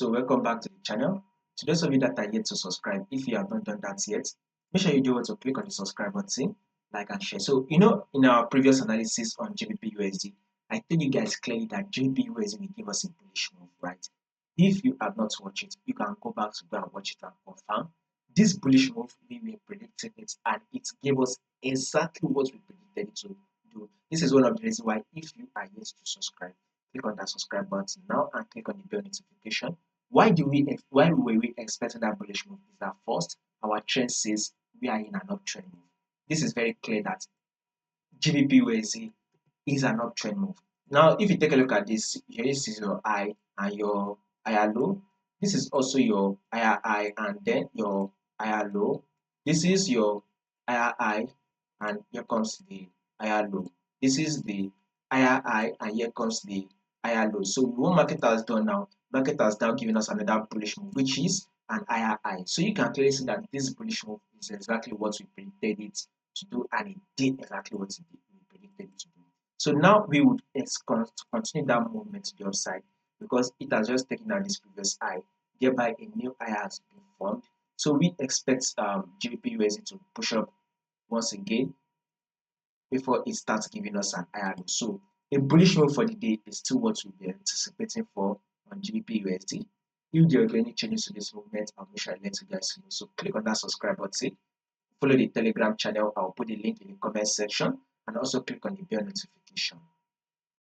So welcome back to the channel. To those of you that are yet to subscribe, if you have not done that yet, make sure you do want to click on the subscribe button, like and share. So in our previous analysis on GBPUSD, I told you guys clearly that GBPUSD will give us a bullish move, right? If you have not watched it, you can go back to go and watch it and confirm. This bullish move, we were predicting it, and it gave us exactly what we predicted it to do. This is one of the reasons why, if you are yet to subscribe, click on that subscribe button now and click on the bell notification. Why were we expecting that bullish move? Is that first, our trend says we are in an uptrend move. This is very clear that GBPUSD is an uptrend move. Now, if you take a look at this, here this is your high and your higher low. This is also your higher high and then your higher low. This is your higher high and here comes the higher low. This is the higher high and here comes the higher low. So what market has done now, market has now given us another bullish move, which is an higher high. So you can clearly see that this bullish move is exactly what we predicted it to do, and it did exactly what we predicted it to do. So now we would continue that movement to the upside because it has just taken out this previous high, thereby a new high has been formed. So we expect GBPUSD to push up once again before it starts giving us an higher low. So a bullish move for the day is still what we'll be anticipating for on GBPUSD. If there are any changes to this movement, I'll make sure I let you guys know. So click on that subscribe button, follow the Telegram channel. I'll put the link in the comment section, and also click on the bell notification.